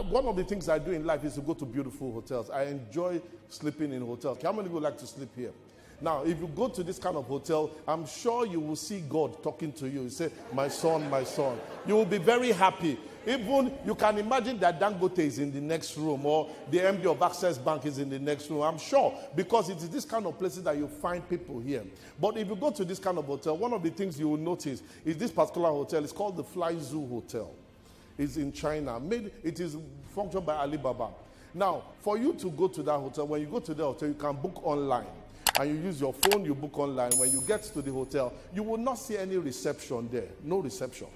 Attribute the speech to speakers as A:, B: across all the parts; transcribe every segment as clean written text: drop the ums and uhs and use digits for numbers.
A: one of the things I do in life is to go to beautiful hotels. I enjoy sleeping in hotels. How many people like to sleep here? Now, if you go to this kind of hotel, I'm sure you will see God talking to you. You say, my son, my son. You will be very happy. Even you can imagine that Dangote is in the next room, or the MD of Access Bank is in the next room. I'm sure, because it is this kind of places that you find people here. But if you go to this kind of hotel, one of the things you will notice is this particular hotel. It's called the Fly Zoo Hotel. It's in China. It is functioned by Alibaba. Now, for you to go to that hotel, when you go to the hotel, you can book online. And you use your phone, you book online. When you get to the hotel, you will not see any reception there. No reception.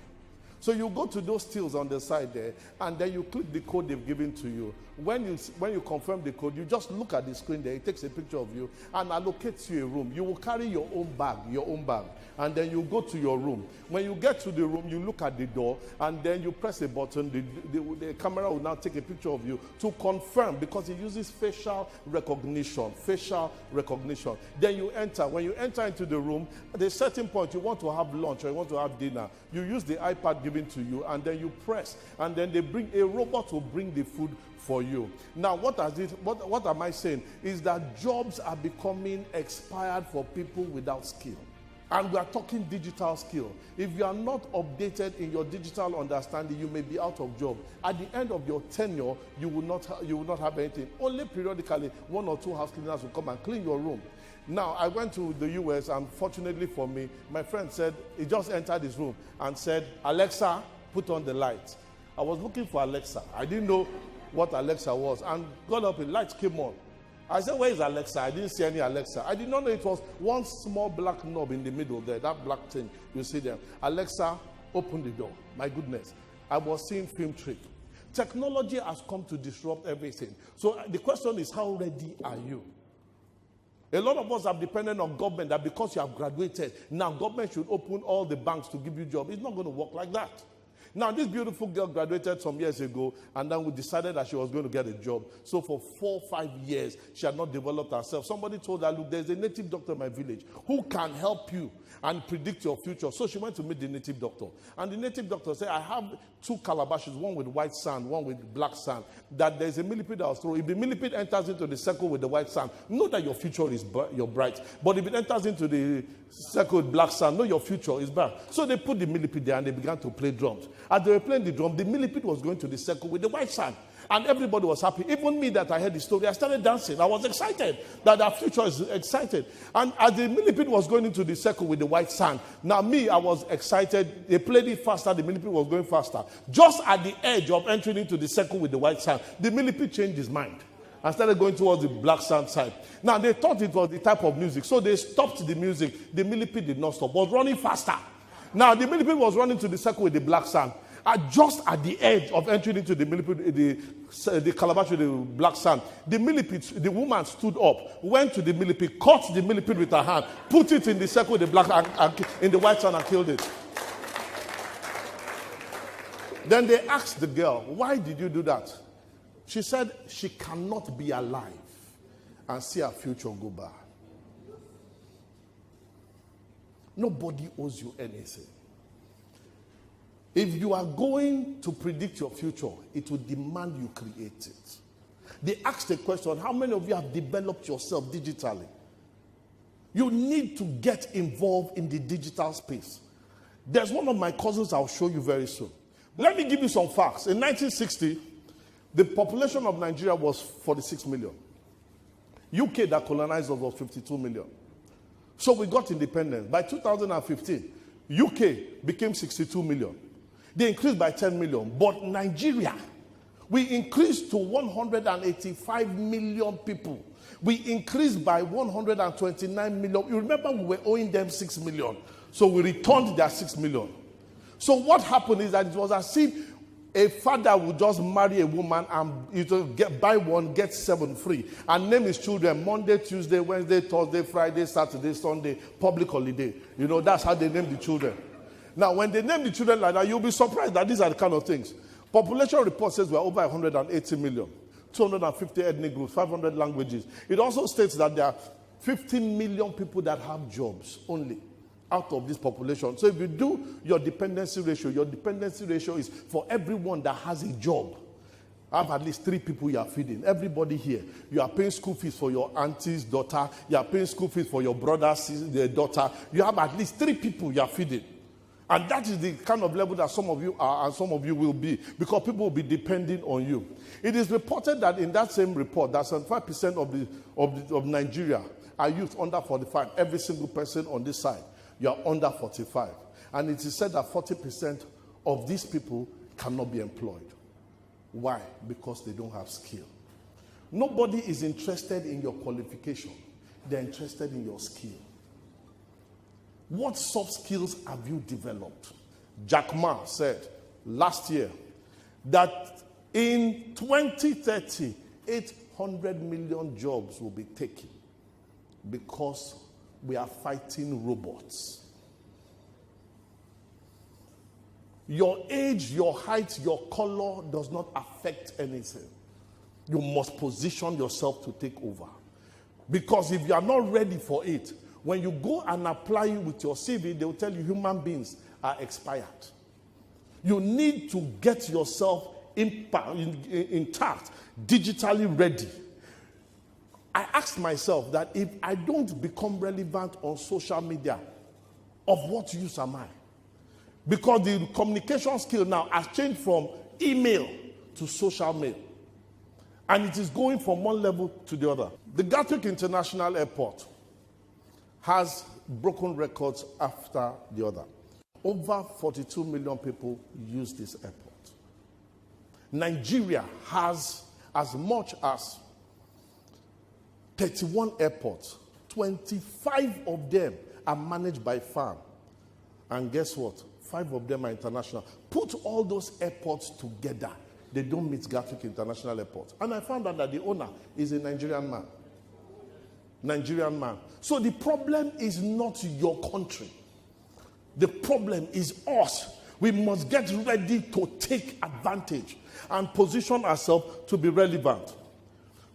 A: So you go to those tills on the side there, and then you click the code they've given to you. When you confirm the code, you just look at the screen there. It takes a picture of you and allocates you a room. You will carry your own bag, and then you go to your room. When you get to the room, you look at the door, and then you press a button. The camera will now take a picture of you to confirm, because it uses facial recognition. Then you enter. When you enter into the room, at a certain point, you want to have lunch or you want to have dinner. You use the iPad given to you, and then you press, and then a robot will bring the food for you. Now, what am I saying? Is that jobs are becoming expired for people without skill. And we are talking digital skill. If you are not updated in your digital understanding, you may be out of job. At the end of your tenure, you will not have anything. Only periodically, 1 or 2 house cleaners will come and clean your room. Now, I went to the US, and fortunately for me, my friend said, he just entered his room and said, Alexa, put on the light. I was looking for Alexa. I didn't know what Alexa was. And got up, the lights came on. I said, where is Alexa? I didn't see any Alexa. I did not know it was one small black knob in the middle there, that black thing you see there. Alexa, open the door. My goodness. I was seeing film trick. Technology has come to disrupt everything. So the question is, how ready are you? A lot of us have depended on government, that because you have graduated, now government should open all the banks to give you jobs. It's not going to work like that. Now, this beautiful girl graduated some years ago, and then we decided that she was going to get a job. So for 4 or 5 years, she had not developed herself. Somebody told her, look, there's a native doctor in my village who can help you and predict your future. So she went to meet the native doctor. And the native doctor said, I have 2 calabashes, one with white sand, one with black sand, that there's a millipede that was thrown. If the millipede enters into the circle with the white sand, know that your future is bright. But if it enters into the circle with black sand, know your future is bad. So they put the millipede there, and they began to play drums. As they were playing the drum, the millipede was going to the circle with the white sand. And everybody was happy. Even me, that I heard the story, I started dancing. I was excited that our future is excited. And as the millipede was going into the circle with the white sand, now me, I was excited. They played it faster. The millipede was going faster. Just at the edge of entering into the circle with the white sand, the millipede changed his mind and started going towards the black sand side. Now, they thought it was the type of music. So they stopped the music. The millipede did not stop, but running faster. Now, the millipede was running to the circle with the black sand. Just at the edge of entering into the millipede, the calabash with the black sand, the woman stood up, went to the millipede, caught the millipede with her hand, put it in the circle with the black and in the white sand, and killed it. Then they asked the girl, why did you do that? She said she cannot be alive and see her future go by. Nobody owes you anything. If you are going to predict your future, it will demand you create it. They asked the question, how many of you have developed yourself digitally? You need to get involved in the digital space. There's one of my cousins I'll show you very soon. Let me give you some facts. In 1960, the population of Nigeria was 46 million. UK that colonized us was 52 million. So we got independence. By 2015, UK became 62 million. They increased by 10 million. But Nigeria, we increased to 185 million people. We increased by 129 million. You remember we were owing them 6 million. So we returned their 6 million. So what happened is that it was as if a father would just marry a woman and buy one, get 7 free, and name his children Monday, Tuesday, Wednesday, Thursday, Friday, Saturday, Sunday, public holiday. You know, that's how they name the children. Now, when they name the children like that, you'll be surprised that these are the kind of things. Population report says we're over 180 million, 250 ethnic groups, 500 languages. It also states that there are 15 million people that have jobs only out of this population. So if you do your dependency ratio is for everyone that has a job. have at least 3 people you are feeding. Everybody here. You are paying school fees for your auntie's daughter. You are paying school fees for your brother's daughter. You have at least 3 people you are feeding. And that is the kind of level that some of you are and some of you will be, because people will be depending on you. It is reported that in that same report, that 75% of Nigeria are youth under 45. Every single person on this side, you are under 45. And it is said that 40% of these people cannot be employed. Why? Because they don't have skill. Nobody is interested in your qualification. They're interested in your skill. What soft skills have you developed? Jack Ma said last year that in 2030, 800 million jobs will be taken because we are fighting robots. Your age, your height, your color does not affect anything. You must position yourself to take over. Because if you are not ready for it, when you go and apply with your CV, they will tell you human beings are expired. You need to get yourself intact, digitally ready. I asked myself that if I don't become relevant on social media, of what use am I? Because the communication skill now has changed from email to social mail. And it is going from one level to the other. The Gatwick International Airport has broken records after the other. Over 42 million people use this airport. Nigeria has as much as 31 airports. 25 of them are managed by farm. And guess what? 5 of them are international. Put all those airports together, they don't meet Gatwick International Airport. And I found out that the owner is a Nigerian man. Nigerian man. So the problem is not your country. The problem is us. We must get ready to take advantage and position ourselves to be relevant.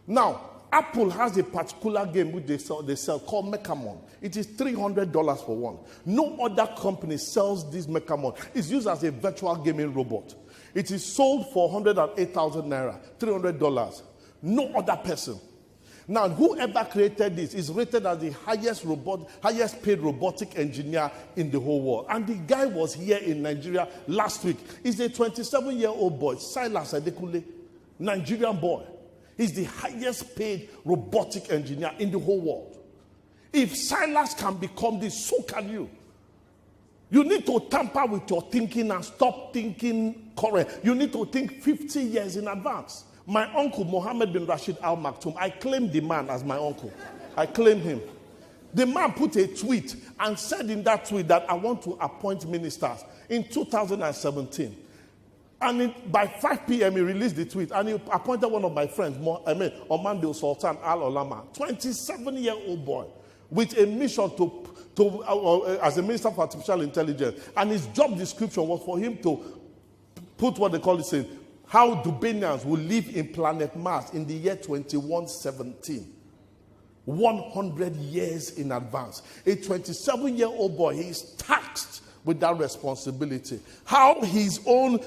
A: Now, Apple has a particular game which they sell called Mechamon. It is $300 for one. No other company sells this Mechamon. It's used as a virtual gaming robot. It is sold for 108,000 naira, $300. No other person. Now, whoever created this is rated as the highest paid robotic engineer in the whole world. And the guy was here in Nigeria last week. He's a 27-year-old boy, Silas Adekunle, Nigerian boy. He's the highest paid robotic engineer in the whole world. If Silas can become this, so can you. You need to tamper with your thinking and stop thinking current. You need to think 50 years in advance. My uncle, Mohammed bin Rashid Al Maktoum, I claim the man as my uncle. I claim him. The man put a tweet and said in that tweet that I want to appoint ministers in 2017. And by 5 p.m. he released the tweet and he appointed one of my friends, Omande Sultan Al Olama, 27-year-old boy, with a mission as a minister for artificial intelligence. And his job description was for him to put what they call it, saying, how Dubanians will live in planet Mars in the year 2117. 100 years in advance. A 27-year-old boy, he is taxed with that responsibility. How his own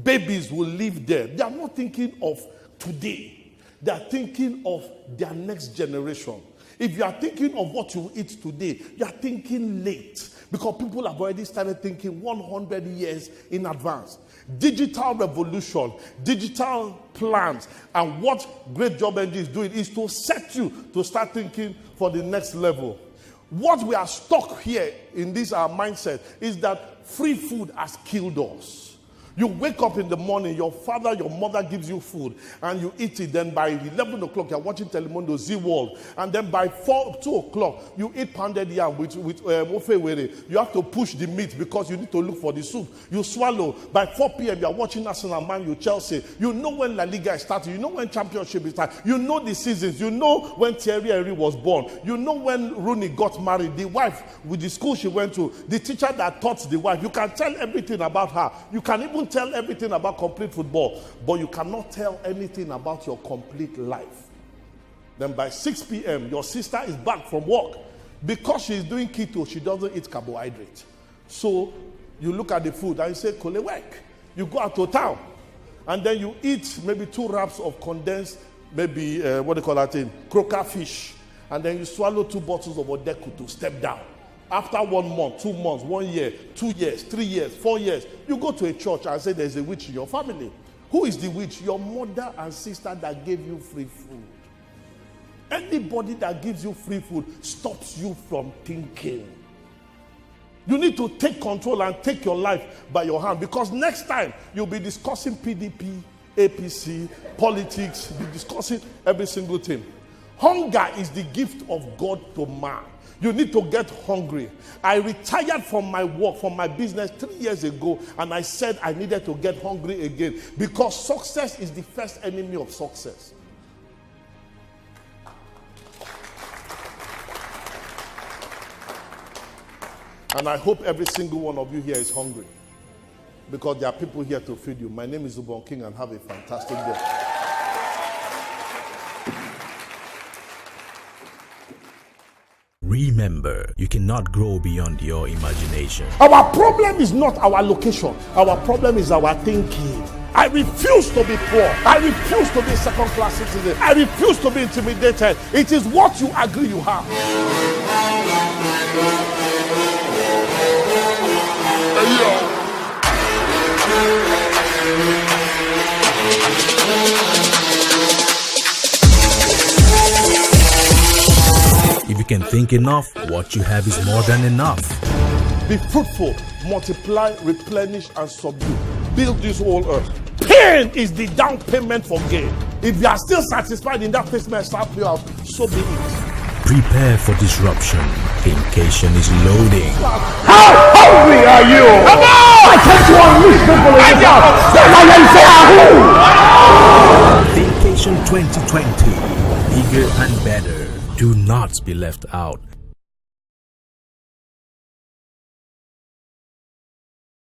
A: babies will live there. They are not thinking of today. They are thinking of their next generation. If you are thinking of what you eat today, you are thinking late. Because people have already started thinking 100 years in advance. Digital revolution, digital plans, and what Great Job Engine is doing is to set you to start thinking for the next level. What we are stuck here in this our mindset is that free food has killed us. You wake up in the morning, your father, your mother gives you food, and you eat it. Then by 11 o'clock, you're watching Telemundo, Z-World. And then by 2 o'clock, you eat pounded yam with ofe were. You have to push the meat because you need to look for the soup. You swallow. By 4 p.m., you're watching Arsenal, Man U, Chelsea. You know when La Liga is starting. You know when Championship is starting. You know the seasons. You know when Thierry Henry was born. You know when Rooney got married. The wife with the school she went to. The teacher that taught the wife. You can tell everything about her. You can even tell everything about complete football, but you cannot tell anything about your complete life. Then by 6 p.m., your sister is back from work. Because she's doing keto, she doesn't eat carbohydrate. So you look at the food and you say, Kole work. You go out to town and then you eat maybe 2 wraps of condensed, maybe, what do you call that thing? Croaker fish. And then you swallow 2 bottles of Odeku to step down. After 1 month, 2 months, 1 year, 2 years, 3 years, 4 years, you go to a church and say there's a witch in your family. Who is the witch? Your mother and sister that gave you free food. Anybody that gives you free food stops you from thinking. You need to take control and take your life by your hand, because next time you'll be discussing PDP, APC, politics, be discussing every single thing. Hunger is the gift of God to man. You need to get hungry. I retired from my work, from my business 3 years ago, and I said I needed to get hungry again, because success is the first enemy of success. And I hope every single one of you here is hungry, because there are people here to feed you. My name is Ubon King, and have a fantastic day.
B: Remember, you cannot grow beyond your imagination.
A: Our problem is not our location. Our problem is our thinking. I refuse to be poor. I refuse to be second-class citizen. I refuse to be intimidated. It is what you agree you have.
B: If you can think enough, what you have is more than enough.
A: Be fruitful, multiply, replenish, and subdue. Build this whole earth. Pain is the down payment for gain. If you are still satisfied in that placement, start play out, so be it.
B: Prepare for disruption. Vacation is loading.
C: How hungry are you? Come on! I came to unleash people in this house. Then I can say,
B: Vacation 2020. Bigger and better. Do not be left out.